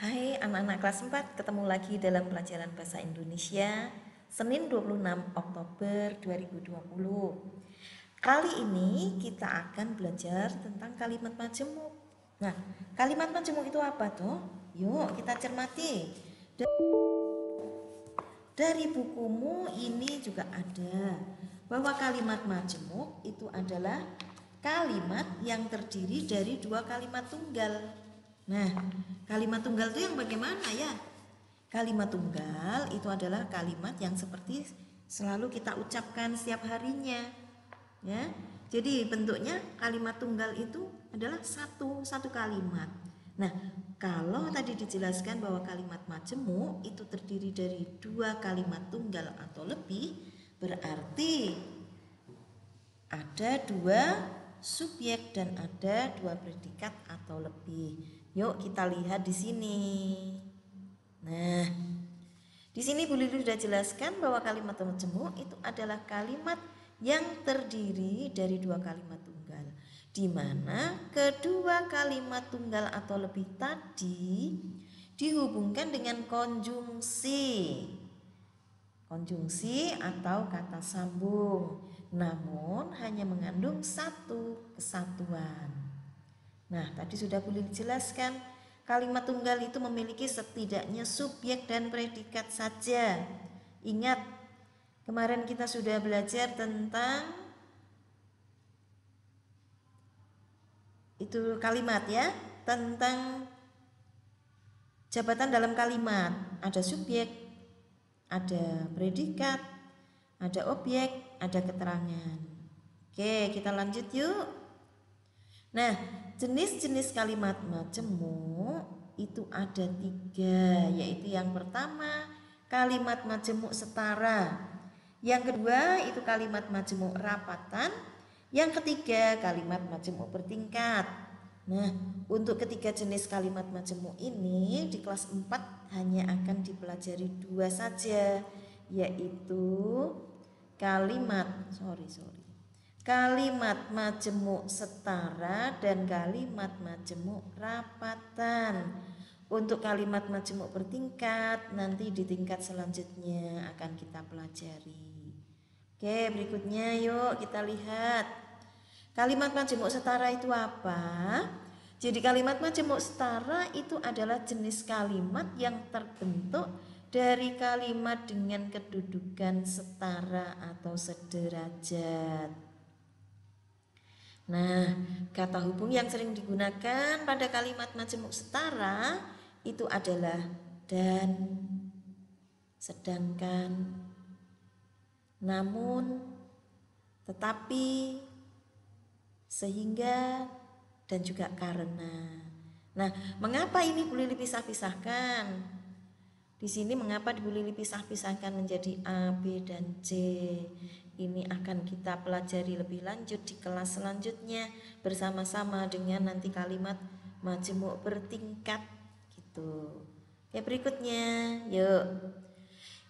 Hai anak-anak kelas 4, ketemu lagi dalam pelajaran Bahasa Indonesia Senin 26 Oktober 2020. Kali ini kita akan belajar tentang kalimat majemuk. Nah, kalimat majemuk itu apa tuh? Yuk kita cermati. Dari bukumu ini juga ada bahwa kalimat majemuk itu adalah kalimat yang terdiri dari dua kalimat tunggal. Nah, kalimat tunggal itu yang bagaimana ya? Kalimat tunggal itu adalah kalimat yang seperti selalu kita ucapkan setiap harinya. Ya. Jadi bentuknya kalimat tunggal itu adalah satu kalimat. Nah, kalau tadi dijelaskan bahwa kalimat majemuk itu terdiri dari dua kalimat tunggal atau lebih, berarti ada dua subjek dan ada dua predikat atau lebih. Yuk kita lihat di sini. Nah, di sini Bu Lili sudah jelaskan bahwa kalimat majemuk itu adalah kalimat yang terdiri dari dua kalimat tunggal, di mana kedua kalimat tunggal atau lebih tadi dihubungkan dengan konjungsi. Konjungsi atau kata sambung, namun hanya mengandung satu kesatuan. Nah, tadi sudah Bu Lili jelaskan, kalimat tunggal itu memiliki setidaknya subjek dan predikat saja. Ingat, kemarin kita sudah belajar tentang itu kalimat ya, tentang jabatan dalam kalimat. Ada subjek, ada predikat, ada objek, ada keterangan. Oke, kita lanjut yuk. Nah, jenis-jenis kalimat majemuk itu ada 3, yaitu yang pertama kalimat majemuk setara, yang kedua itu kalimat majemuk rapatan, yang ketiga kalimat majemuk bertingkat. Nah, untuk ketiga jenis kalimat majemuk ini di kelas 4 hanya akan dipelajari 2 saja, yaitu kalimat majemuk setara dan kalimat majemuk rapatan. Untuk kalimat majemuk bertingkat nanti di tingkat selanjutnya akan kita pelajari. Oke, berikutnya yuk kita lihat. Kalimat majemuk setara itu apa? Jadi kalimat majemuk setara itu adalah jenis kalimat yang terbentuk dari kalimat dengan kedudukan setara atau sederajat. Nah, kata hubung yang sering digunakan pada kalimat majemuk setara itu adalah dan, sedangkan, namun, tetapi, sehingga, dan juga karena. Nah, mengapa ini boleh dipisah-pisahkan? Di sini mengapa boleh dipisah-pisahkan menjadi A, B, dan C? Ini akan kita pelajari lebih lanjut di kelas selanjutnya bersama-sama dengan nanti kalimat majemuk bertingkat gitu. Oke, berikutnya, yuk.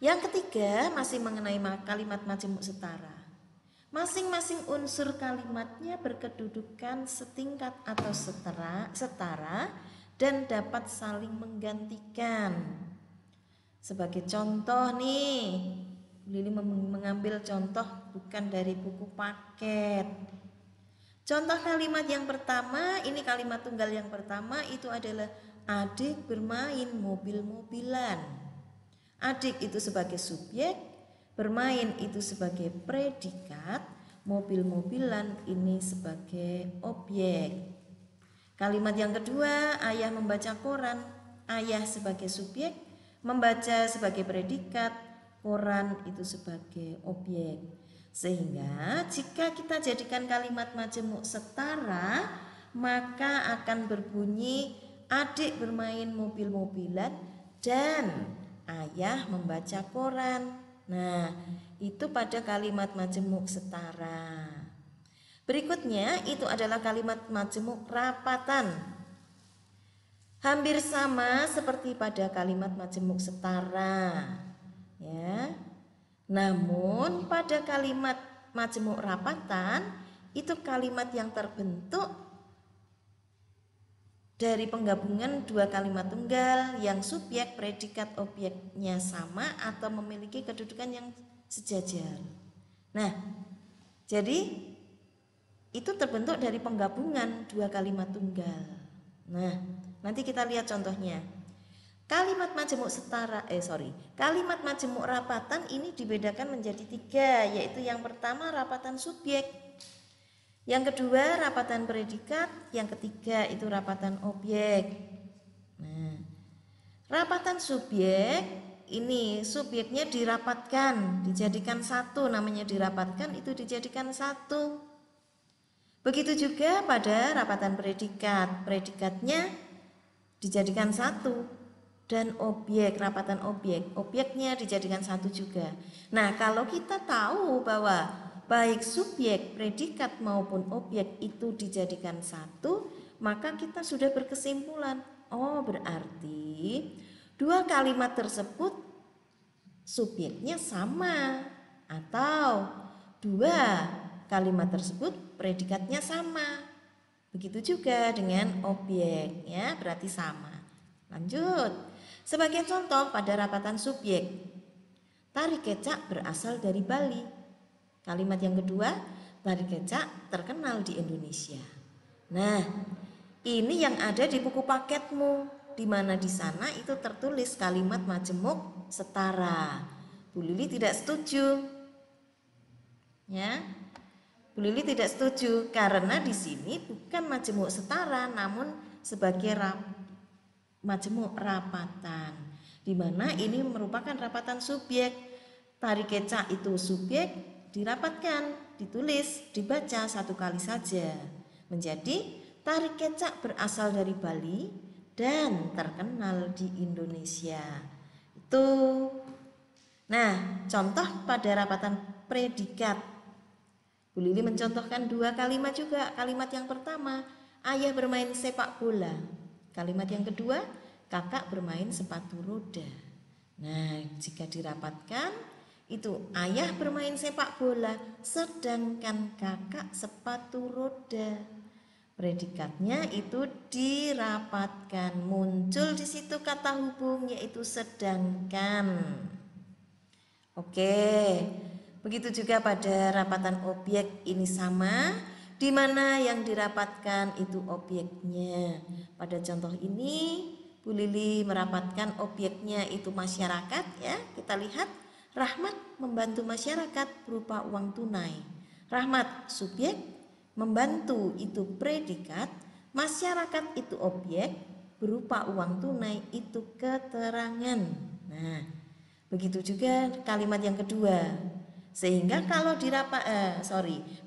Yang ketiga masih mengenai kalimat majemuk setara. Masing-masing unsur kalimatnya berkedudukan setingkat atau setara dan dapat saling menggantikan. Sebagai contoh nih, Lili mengambil contoh bukan dari buku paket. Contoh kalimat yang pertama, ini kalimat tunggal yang pertama itu adalah adik bermain mobil-mobilan. Adik itu sebagai subjek, bermain itu sebagai predikat, mobil-mobilan ini sebagai objek. Kalimat yang kedua, ayah membaca koran, ayah sebagai subjek, membaca sebagai predikat, koran itu sebagai objek. Sehingga jika kita jadikan kalimat majemuk setara, maka akan berbunyi adik bermain mobil-mobilan dan ayah membaca koran. Nah, itu pada kalimat majemuk setara. Berikutnya itu adalah kalimat majemuk rapatan. Hampir sama seperti pada kalimat majemuk setara. Ya. Namun pada kalimat majemuk rapatan itu kalimat yang terbentuk dari penggabungan dua kalimat tunggal yang subjek, predikat, objeknya sama atau memiliki kedudukan yang sejajar. Nah, jadi itu terbentuk dari penggabungan dua kalimat tunggal. Nah, nanti kita lihat contohnya. Kalimat majemuk kalimat majemuk rapatan ini dibedakan menjadi 3, yaitu yang pertama rapatan subjek, yang kedua rapatan predikat, yang ketiga itu rapatan objek. Nah, rapatan subjek ini subjeknya dirapatkan, dijadikan satu, namanya dirapatkan itu dijadikan satu. Begitu juga pada rapatan predikat, predikatnya dijadikan satu. Dan objek, rapatan objek, objeknya dijadikan satu juga. Nah, kalau kita tahu bahwa baik subjek, predikat maupun objek itu dijadikan satu, maka kita sudah berkesimpulan, oh berarti dua kalimat tersebut subjeknya sama, atau dua kalimat tersebut predikatnya sama. Begitu juga dengan objek, ya, berarti sama. Lanjut. Sebagai contoh pada rapatan subjek, tari kecak berasal dari Bali. Kalimat yang kedua, tari kecak terkenal di Indonesia. Nah, ini yang ada di buku paketmu, di mana di sana itu tertulis kalimat majemuk setara. Bu Lili tidak setuju. Ya. Bu Lili tidak setuju karena di sini bukan majemuk setara, namun sebagai majemuk rapatan, di mana ini merupakan rapatan subjek. Tari kecak itu subjek, dirapatkan, ditulis, dibaca satu kali saja, menjadi tari kecak berasal dari Bali dan terkenal di Indonesia. Itu. Nah, contoh pada rapatan predikat, Bu Lili mencontohkan dua kalimat juga. Kalimat yang pertama, ayah bermain sepak bola. Kalimat yang kedua, kakak bermain sepatu roda. Nah, jika dirapatkan, itu ayah bermain sepak bola, sedangkan kakak sepatu roda. Predikatnya itu dirapatkan, muncul di situ kata hubung yaitu sedangkan. Oke, begitu juga pada rapatan objek ini sama, di mana yang dirapatkan itu objeknya. Pada contoh ini Bu Lili merapatkan objeknya itu masyarakat, ya. Kita lihat Rahmat membantu masyarakat berupa uang tunai. Rahmat subjek, membantu itu predikat, masyarakat itu objek, berupa uang tunai itu keterangan. Nah, begitu juga kalimat yang kedua. Sehingga kalau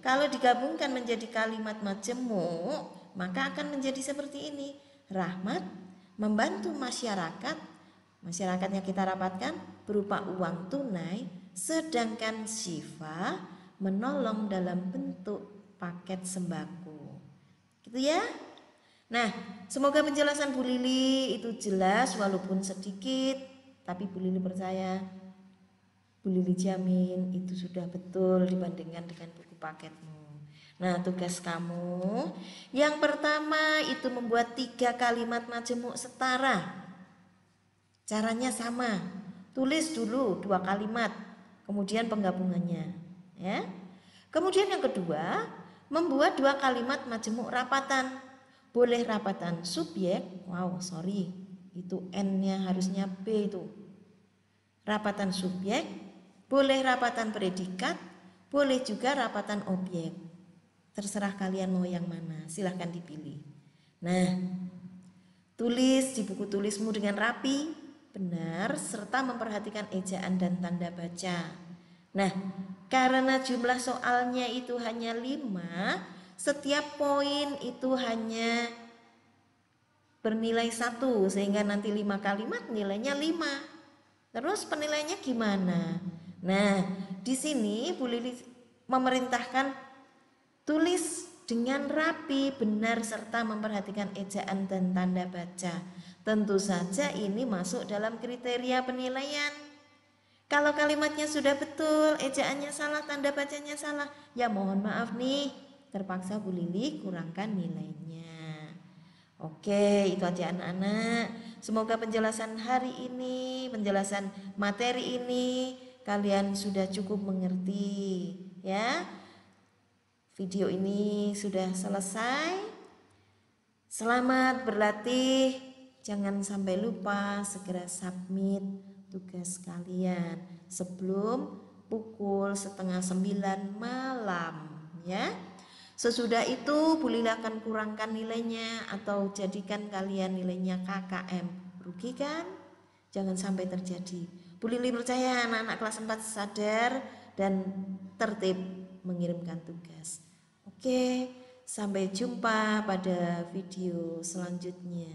kalau digabungkan menjadi kalimat majemuk, maka akan menjadi seperti ini. Rahmat membantu masyarakat, masyarakatnya kita rapatkan berupa uang tunai, sedangkan Syifa menolong dalam bentuk paket sembako. Gitu ya. Nah, semoga penjelasan Bu Lili itu jelas walaupun sedikit, tapi Bu Lili percaya, Bu Lili jamin itu sudah betul dibandingkan dengan buku paketmu. Nah, tugas kamu yang pertama itu membuat 3 kalimat majemuk setara. Caranya sama. Tulis dulu 2 kalimat, kemudian penggabungannya, ya. Kemudian yang kedua, membuat 2 kalimat majemuk rapatan. Boleh rapatan subjek, itu N-nya harusnya B itu. Rapatan subjek, boleh rapatan predikat, boleh juga rapatan objek. Terserah kalian mau yang mana, silahkan dipilih. Nah, tulis di buku tulismu dengan rapi, benar, serta memperhatikan ejaan dan tanda baca. Nah, karena jumlah soalnya itu hanya 5, setiap poin itu hanya bernilai 1, sehingga nanti 5 kalimat nilainya 5. Terus penilaiannya gimana? Nah, di sini Bu Lili memerintahkan tulis dengan rapi, benar, serta memperhatikan ejaan dan tanda baca. Tentu saja ini masuk dalam kriteria penilaian. Kalau kalimatnya sudah betul, ejaannya salah, tanda bacanya salah, ya mohon maaf nih, terpaksa Bu Lili kurangkan nilainya. Oke, itu aja anak-anak. Semoga penjelasan hari ini, penjelasan materi ini kalian sudah cukup mengerti, ya. Video ini sudah selesai. Selamat berlatih. Jangan sampai lupa segera submit tugas kalian sebelum pukul 8:30 malam, ya. Sesudah itu Bu Lila akan kurangkan nilainya atau jadikan kalian nilainya KKM. Rugi kan? Jangan sampai terjadi. Bu Lili percaya anak-anak kelas 4 sadar dan tertib mengirimkan tugas. Oke, sampai jumpa pada video selanjutnya.